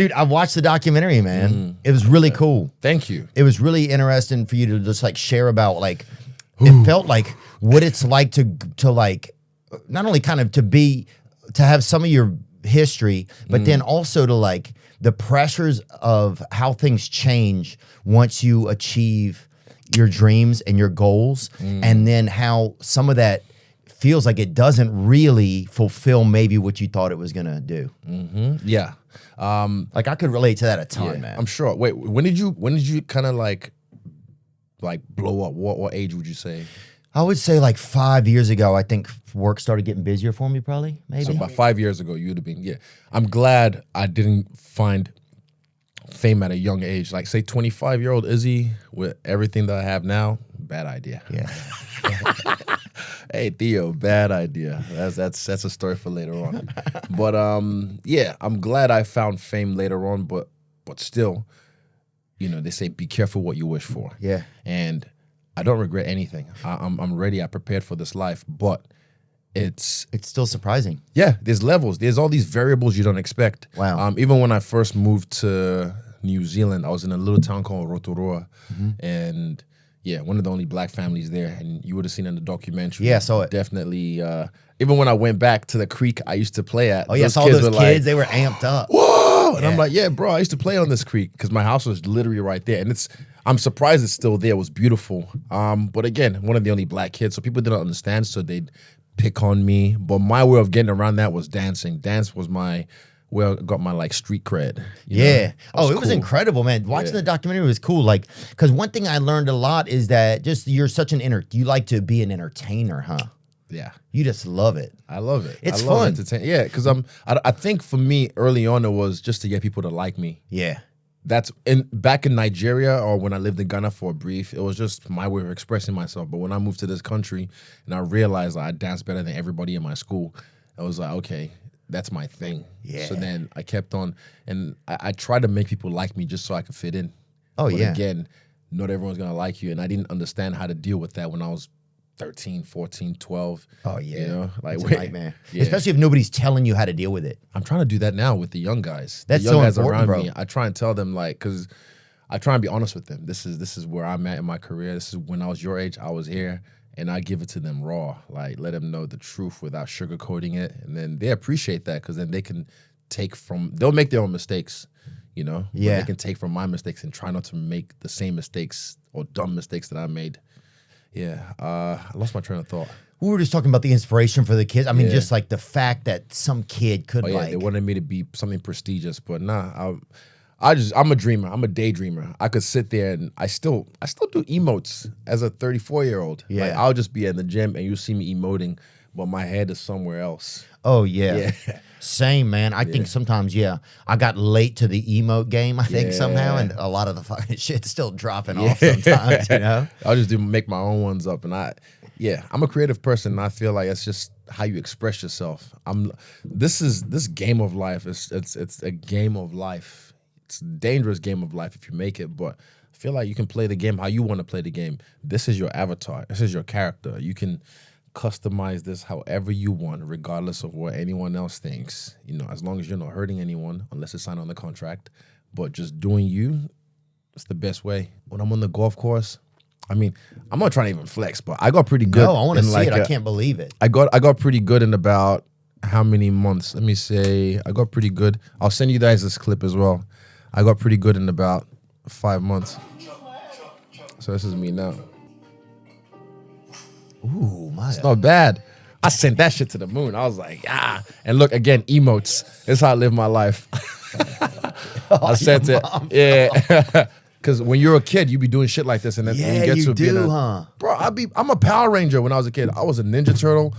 Dude, I watched the documentary, man. It was really cool. Thank you. It was really interesting for you to just like share about like, it felt like what it's like to like, not only kind of to have some of your history, but then also to like the pressures of how things change once you achieve your dreams and your goals, and then how some of that feels like it doesn't really fulfill maybe what you thought it was gonna do. Yeah. Like I could relate to that a ton, Yeah, man. I'm sure. Wait, when did you kind of like blow up? What age would you say? I would say like 5 years ago, I think work started getting busier for me, probably, maybe. So about 5 years ago, you'd have been, yeah. I'm glad I didn't find fame at a young age. Like say 25-year-old Izzy with everything that I have now, bad idea. Yeah. Hey Theo, bad idea. That's a story for later on. But yeah, I'm glad I found fame later on, but still, you know, they say be careful what you wish for. Yeah. And I don't regret anything. I'm ready. I prepared for this life, but it's still surprising. yeah. There's levels. There's all these variables you don't expect. Wow. Even when I first moved to New Zealand, I was in a little town called Rotorua, and yeah, one of the only black families there. And you would have seen in the documentary. Yeah, I saw it. Definitely. Even when I went back to the creek I used to play at. Oh yeah, all those kids, they were amped up. Whoa! And I'm like, yeah, bro, I used to play on this creek because my house was literally right there. And I'm surprised it's still there. It was beautiful. But again, one of the only black kids, so people didn't understand, so they'd pick on me. But my way of getting around that was dancing. Dance was my where I got my like street cred. Yeah. Know? It was incredible, man. Watching the documentary was cool. Like, because one thing I learned a lot is that just you're such you like to be an entertainer, huh? Yeah. You just love it. I love it. It's I love fun. entertain- Yeah, because I think for me early on it was just to get people to like me. Yeah. That's back in Nigeria or when I lived in Ghana for a brief, it was just my way of expressing myself. But when I moved to this country and I realized I danced better than everybody in my school, I was like, okay, that's my thing. Yeah. So then I kept on, and I tried to make people like me just so I could fit in. Oh, but yeah. again, not everyone's going to like you. And I didn't understand how to deal with that when I was 13, 14, 12. Oh, yeah. You know, like, It's a wait, nightmare. yeah. Especially if nobody's telling you how to deal with it. I'm trying to do that now with the young guys. That's the young so guys important, around bro. me. I try and tell them, like, because I try and be honest with them. This is where I'm at in my career. This is when I was your age, I was here, and I give it to them raw. Like, let them know the truth without sugarcoating it, and then they appreciate that because then they can they'll make their own mistakes, you know. Yeah. But they can take from my mistakes and try not to make the same mistakes or dumb mistakes that I made. Yeah, I lost my train of thought. We were just talking about the inspiration for the kids. I mean, Yeah. just like the fact that some kid could They wanted me to be something prestigious, but nah. I'm a dreamer. I'm a daydreamer. I could sit there and I still do emotes as a 34-year-old. Yeah. Like, I'll just be in the gym and you'll see me emoting, but my head is somewhere else. Oh, yeah. Yeah. Same, man. I think sometimes, I got late to the emote game, I think, somehow, and a lot of the fucking shit's still dropping off sometimes, you know? I'll just make my own ones up, and I'm a creative person, and I feel like it's just how you express yourself. This game of life. It's a game of life. It's a dangerous game of life if you make it, but I feel like you can play the game how you want to play the game. This is your avatar. This is your character. You can customize this however you want, regardless of what anyone else thinks. You know, as long as you're not hurting anyone, unless it's signed on the contract. But just doing you, it's the best way. When I'm on the golf course, I mean, I'm not trying to even flex, but I got pretty good. No, I want to see like it. I can't believe it. I got pretty good in about how many months? Let me say I got pretty good. I'll send you guys this clip as well. I got pretty good in about 5 months. So this is me now. Ooh, my. It's not bad. I sent that shit to the moon. I was like, ah. And look, again, emotes. This is how I live my life. I sent it. Yeah. Because when you're a kid, you be doing shit like this. And then when you get to being Bro, I'm a Power Ranger when I was a kid. I was a Ninja Turtle.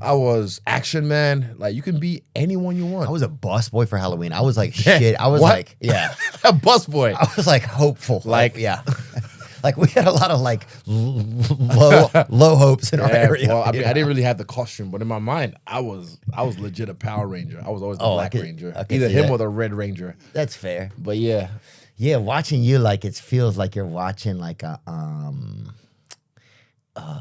I was Action Man. Like, you can be anyone you want. I was a bus boy for Halloween. I was like, shit. I was like, yeah. A bus boy. I was like hopeful. Like, yeah. Like, we had a lot of like low hopes in our area. Well, I mean, I didn't really have the costume, but in my mind, I was legit a Power Ranger. I was always the Black Ranger. Either him or the Red Ranger. That's fair. But yeah. Yeah, watching you, like, it feels like you're watching like a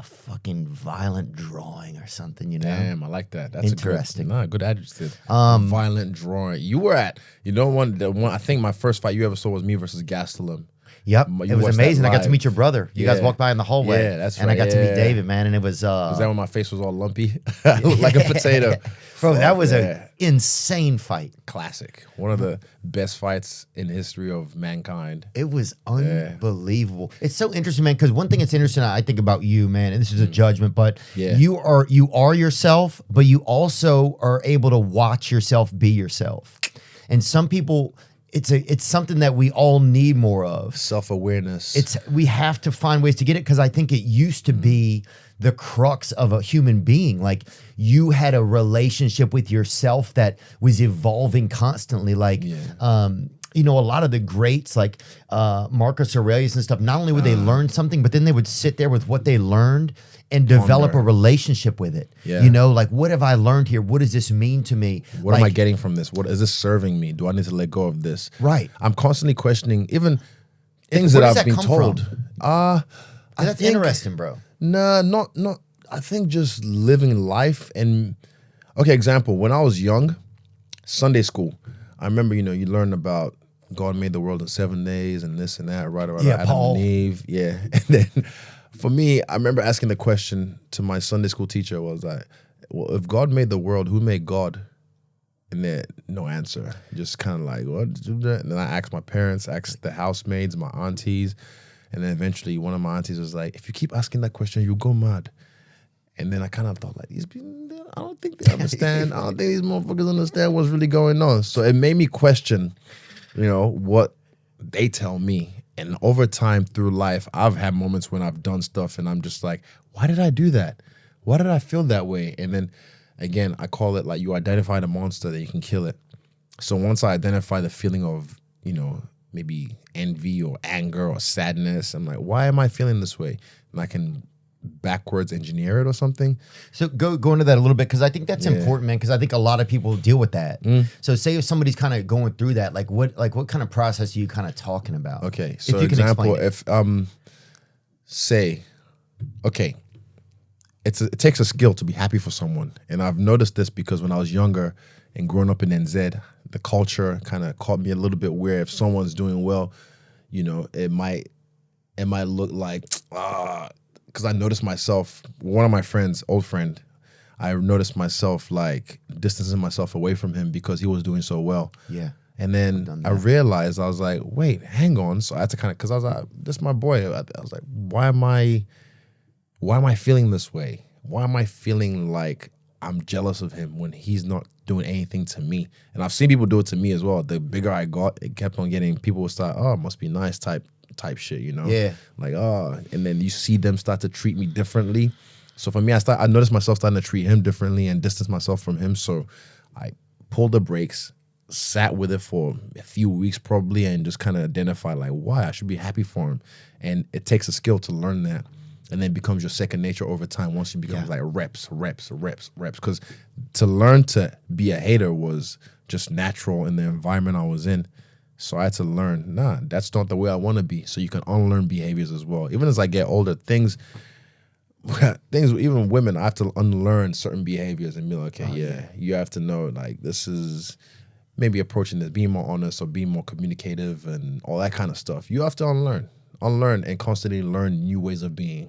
fucking violent drawing or something, you know? Damn, I like that. That's Interesting. a good adjective. Violent drawing. You were at, the one. I think my first fight you ever saw was me versus Gastelum. Yep, You it was watched that amazing. I got to live. meet your brother. You guys Yeah. walked by in the hallway. Yeah, that's And I right. got to meet Yeah. David, man, and it was Was that when my face was all lumpy, like a potato? bro, that was yeah. a insane fight. Classic. One of the best fights in the history of mankind. It was unbelievable. It's so interesting, man, because one thing that's interesting I think about you, man, and this is a judgment, but Yeah. you are yourself, but you also are able to watch yourself be yourself. And some people, it's something that we all need more of. Self-awareness. We have to find ways to get it, because I think it used to be the crux of a human being. Like, you had a relationship with yourself that was evolving constantly. Like, a lot of the greats, like Marcus Aurelius and stuff, not only would they learn something, but then they would sit there with what they learned and develop a relationship with it. Yeah. Like, what have I learned here? What does this mean to me? What am I getting from this? What is this serving me? Do I need to let go of this? Right. I'm constantly questioning even things Where that does I've that been come told. from? That's interesting, bro. Nah, not. I think just living life and example. When I was young, Sunday school, I remember you learn about God made the world in 7 days and this and that, right? Yeah, Adam Paul. and Eve, yeah. And then for me, I remember asking the question to my Sunday school teacher was like, well, if God made the world, who made God? And then no answer. Just kind of like, what? And then I asked my parents, asked the housemaids, my aunties, and then eventually one of my aunties was like, if you keep asking that question, you'll go mad. And then I kind of thought like, these people, I don't think they understand. I don't think these motherfuckers understand what's really going on. So it made me question, what they tell me. And over time through life, I've had moments when I've done stuff and I'm just like, why did I do that? Why did I feel that way? And then again, I call it like you identify the monster that you can kill it. So once I identify the feeling of, maybe envy or anger or sadness, I'm like, why am I feeling this way? And I can backwards engineer it or something. So go into that a little bit, because I think that's important, man, because I think a lot of people deal with that. So say if somebody's kind of going through that, like what kind of process are you kind of talking about? Okay, so if you example, can if say, okay, it takes a skill to be happy for someone, and I've noticed this because when I was younger and growing up in NZ, the culture kind of caught me a little bit where if someone's doing well, it might look like because I noticed myself, one of my friends, old friend, I noticed myself like distancing myself away from him because he was doing so well. Yeah. And then I realized, I was like, wait, hang on. So I had to kind of, because I was like, this is my boy. I was like, why am I feeling this way? Why am I feeling like I'm jealous of him when he's not doing anything to me? And I've seen people do it to me as well. The bigger I got, it kept on getting, people would start, oh, it must be nice type shit, Yeah. Like, and then you see them start to treat me differently. So for me, I noticed myself starting to treat him differently and distance myself from him. So I pulled the brakes, sat with it for a few weeks probably, and just kind of identify like why I should be happy for him. And it takes a skill to learn that. And then it becomes your second nature over time once you become like reps. Because to learn to be a hater was just natural in the environment I was in. So I had to learn, that's not the way I want to be. So you can unlearn behaviors as well. Even as I get older, things, even women, I have to unlearn certain behaviors and be like, okay, you have to know, like, this is maybe approaching this, being more honest or being more communicative and all that kind of stuff. You have to unlearn and constantly learn new ways of being.